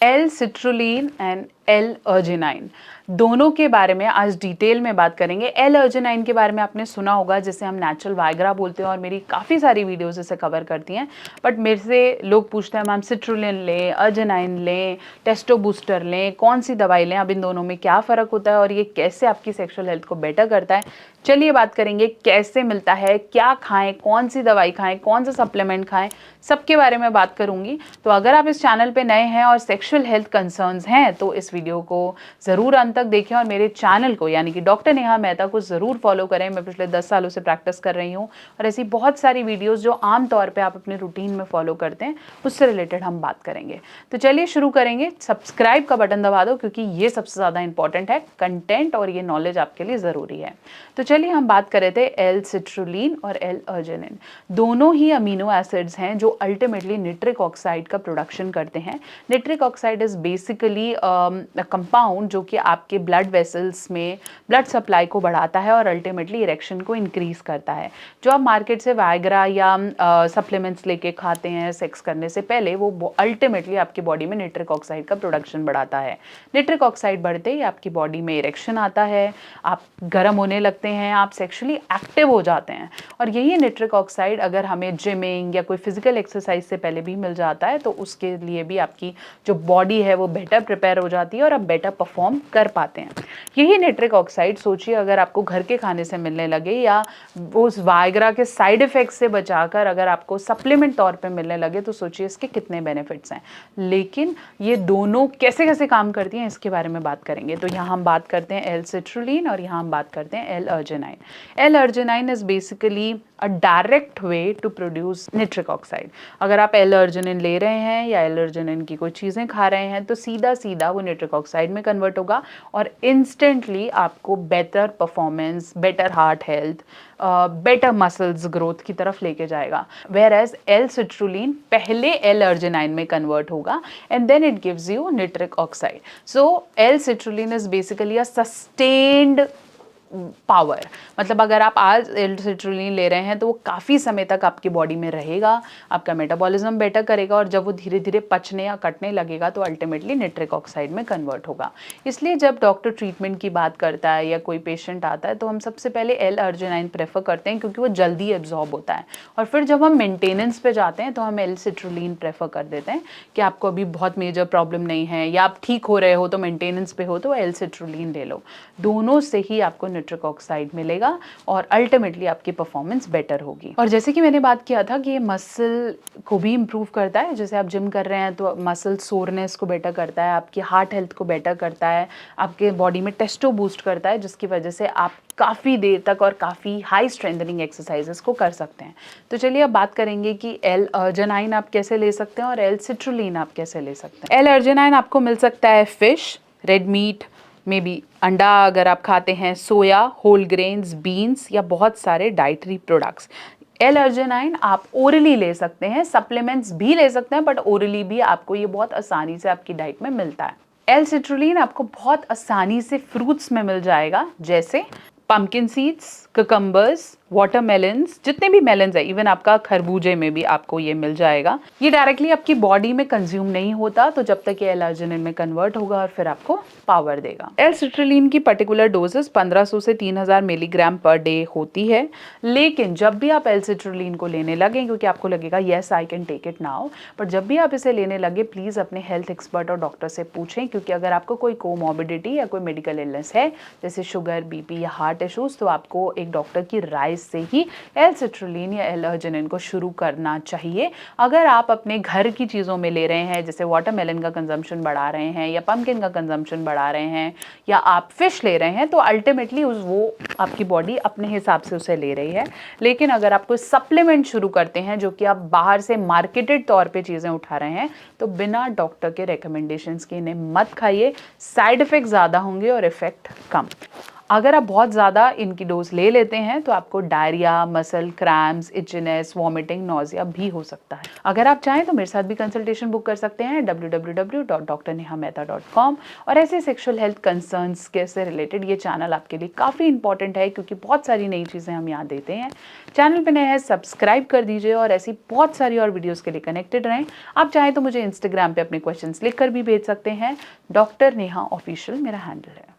L citrulline and L arginine दोनों के बारे में आज डिटेल में बात करेंगे। एल अर्जिनाइन के बारे में आपने सुना होगा, जिसे हम नेचुरल वाइग्रा बोलते हैं और मेरी काफ़ी सारी वीडियोस इसे कवर करती हैं। बट मेरे से लोग पूछते हैं मैम सिट्रुलिन लें, अर्जिनाइन लें, टेस्टो बूस्टर लें, कौन सी दवाई लें, अब इन दोनों में क्या फ़र्क होता है और ये कैसे आपकी सेक्सुअल हेल्थ को बेटर करता है। चलिए बात करेंगे कैसे मिलता है, क्या खाएं, कौन सी दवाई खाएं, कौन सा सप्लीमेंट खाएं, सबके बारे में बात करूंगी। तो अगर आप इस चैनल पे नए हैं और सेक्सुअल हेल्थ कंसर्न्स हैं तो इस वीडियो को ज़रूर अंत तक देखें और मेरे चैनल को यानी कि डॉक्टर नेहा मेहता को ज़रूर फॉलो करें। मैं पिछले 10 सालों से प्रैक्टिस कर रही हूँ और ऐसी बहुत सारी वीडियोज़ जो आम तौर पर आप अपने रूटीन में फॉलो करते हैं उससे रिलेटेड हम बात करेंगे। तो चलिए शुरू करेंगे। सब्सक्राइब का बटन दबा दो क्योंकि ये सबसे ज़्यादा इंपॉर्टेंट है कंटेंट और ये नॉलेज आपके लिए ज़रूरी है। तो चलिए हम बात कर रहे थे एल सिट्रुलिन और एल अर्जिनिन। दोनों ही अमीनो एसिड्स हैं जो अल्टीमेटली निट्रिक ऑक्साइड का प्रोडक्शन करते हैं। Nitric oxide is basically compound जो कि आपके ब्लड वेसल्स में ब्लड सप्लाई को बढ़ाता है और अल्टीमेटली इरेक्शन को इंक्रीज करता है। जो आप मार्केट से वाइग्रा या सप्लीमेंट्स लेके खाते हैं सेक्स करने से पहले, वो अल्टीमेटली आपकी बॉडी में निट्रिक ऑक्साइड का प्रोडक्शन बढ़ाता है। निट्रिक ऑक्साइड बढ़ते ही आपकी बॉडी में इरेक्शन आता है, आप गर्म होने लगते हैं, आप सेक्सुअली एक्टिव हो जाते हैं। और यही निट्रिक ऑक्साइड अगर हमें जिमिंग या कोई फिजिकल एक्सरसाइज से पहले भी मिल जाता है तो उसके लिए भी आपकी जो बॉडी है वो बेटर प्रिपेयर हो जाती है और आप बेटर परफॉर्म कर पाते हैं। यही निट्रिक ऑक्साइड सोचिए अगर आपको घर के खाने से मिलने लगे या उस वाइग्रा के साइड इफेक्ट से बचाकर अगर आपको सप्लीमेंट तौर पे मिलने लगे तो सोचिए इसके कितने बेनिफिट्स हैं। लेकिन ये दोनों कैसे कैसे काम करती हैं इसके बारे में बात करेंगे। तो यहाँ हम बात करते हैं एल सिट्रुलिन और यहाँ हम बात करते हैं L arginine. L arginine is basically a direct way to produce nitric oxide. अगर आप एल अर्जिनिन ले रहे हैं या एल अर्जिनिन की कोई चीज़ें खा रहे हैं तो सीधा सीधा वो निट्रिक ऑक्साइड में कन्वर्ट होगा और इंस्टेंटली आपको better performance, better heart health, better muscles growth की तरफ लेके जाएगा। वेयर एज एल सिट्रुलिन पहले एल अर्जिनाइन में कन्वर्ट होगा and then it gives you nitric oxide. So L citrulline is basically a sustained power. मतलब अगर आप आज एल सिट्रुलिन ले रहे हैं तो वो काफ़ी समय तक आपकी बॉडी में रहेगा, आपका मेटाबॉलिज्म बेटर करेगा और जब वो धीरे धीरे पचने या कटने लगेगा तो अल्टीमेटली निट्रिक ऑक्साइड में कन्वर्ट होगा। इसलिए जब डॉक्टर ट्रीटमेंट की बात करता है या कोई पेशेंट आता है तो हम सबसे पहले एल अर्जिनाइन प्रेफर करते हैं क्योंकि वो जल्दी एब्जॉर्ब होता है। और फिर जब हम मेंटेनेंस पे जाते हैं तो हम एल सिट्रुलिन प्रेफर कर देते हैं कि आपको अभी बहुत मेजर प्रॉब्लम नहीं है या आप ठीक हो रहे हो तो मेंटेनेंस पे हो तो एल सिट्रुलिन ले लो। दोनों से ही आपको निट्रिक ऑक्साइड मिलेगा और अल्टीमेटली आपकी परफॉर्मेंस बेटर होगी। और जैसे कि मैंने बात किया था कि ये मसल को भी इम्प्रूव करता है। जैसे आप जिम कर रहे हैं तो मसल सोरनेस को बेटर करता है, आपकी हार्ट हेल्थ को बेटर करता है, आपके बॉडी में टेस्टो बूस्ट करता है जिसकी वजह से आप काफ़ी देर तक और काफ़ी हाई स्ट्रेंथनिंग एक्सरसाइजेस को कर सकते हैं। तो चलिए अब बात करेंगे कि एल अर्जिनाइन आप कैसे ले सकते हैं और एल सिट्रुलिन आप कैसे ले सकते हैं। एल अर्जिनाइन आपको मिल सकता है fish, red meat, may be अंडा अगर आप खाते हैं, सोया, होल ग्रेन्स, बीन्स या बहुत सारे डाइटरी प्रोडक्ट्स। एल अर्जिनाइन आप ओरली ले सकते हैं, सप्लीमेंट्स भी ले सकते हैं बट ओरली भी आपको ये बहुत आसानी से आपकी डाइट में मिलता है। एल सिट्रुलिन आपको बहुत आसानी से फ्रूट्स में मिल जाएगा जैसे पम्पकिन सीड्स, कुकम्बर्स, वाटरमेलन्स, जितने भी मेलन्स है, इवन आपका खरबूजे में भी आपको ये मिल जाएगा। ये डायरेक्टली आपकी बॉडी में कंज्यूम नहीं होता तो जब तक ये एल अर्जिनिन में कन्वर्ट होगा और फिर आपको पावर देगा। एल सिट्रुलिन की पर्टिकुलर डोजेस 1500 से 3000 मिलीग्राम पर डे होती है। लेकिन जब भी आप एल सिट्रुलिन को लेने लगे, क्योंकि आपको लगेगा yes I can take it now, but जब भी आप इसे लेने लगे प्लीज़ अपने हेल्थ एक्सपर्ट और डॉक्टर से पूछें, क्योंकि अगर आपको कोई कोमॉर्बिडिटी या कोई मेडिकल इलनेस है जैसे शुगर, बीपी या हार्ट इश्यूज, तो आपको एक डॉक्टर की राय से ही एल सिट्रुलिन या एल अर्जिनिन को शुरू करना चाहिए। अगर आप अपने घर की चीज़ों में ले रहे हैं, जैसे वाटरमेलन का कंजम्पशन बढ़ा रहे हैं या पम्पकिन का कंजम्पशन बढ़ा रहे हैं या आप फिश ले रहे हैं, तो अल्टीमेटली वो आपकी बॉडी अपने हिसाब से उसे ले रही है। लेकिन अगर आप कोई सप्लीमेंट शुरू करते हैं जो कि आप बाहर से मार्केटेड तौर पे चीज़ें उठा रहे हैं, तो बिना डॉक्टर के रिकमेंडेशंस के इन्हें मत खाइए। साइड इफ़ेक्ट ज़्यादा होंगे और इफ़ेक्ट कम। अगर आप बहुत ज़्यादा इनकी डोज ले लेते हैं तो आपको diarrhoea, muscle cramps, itchiness, vomiting, nausea भी हो सकता है। अगर आप चाहें तो मेरे साथ भी कंसल्टेशन बुक कर सकते हैं www.drnehamehta.com। और ऐसे सेक्सुअल हेल्थ कंसर्न्स के से रिलेटेड ये चैनल आपके लिए काफ़ी इंपॉर्टेंट है, क्योंकि बहुत सारी नई चीज़ें हम यहाँ देते हैं। चैनल पे नए हैं, सब्सक्राइब कर दीजिए और ऐसी बहुत सारी और वीडियोज़ के लिए कनेक्टेड रहें। आप चाहें तो मुझे इंस्टाग्राम पे अपने क्वेश्चंस लिख कर भी भेज सकते हैं। डॉक्टर नेहा ऑफिशियल मेरा हैंडल है।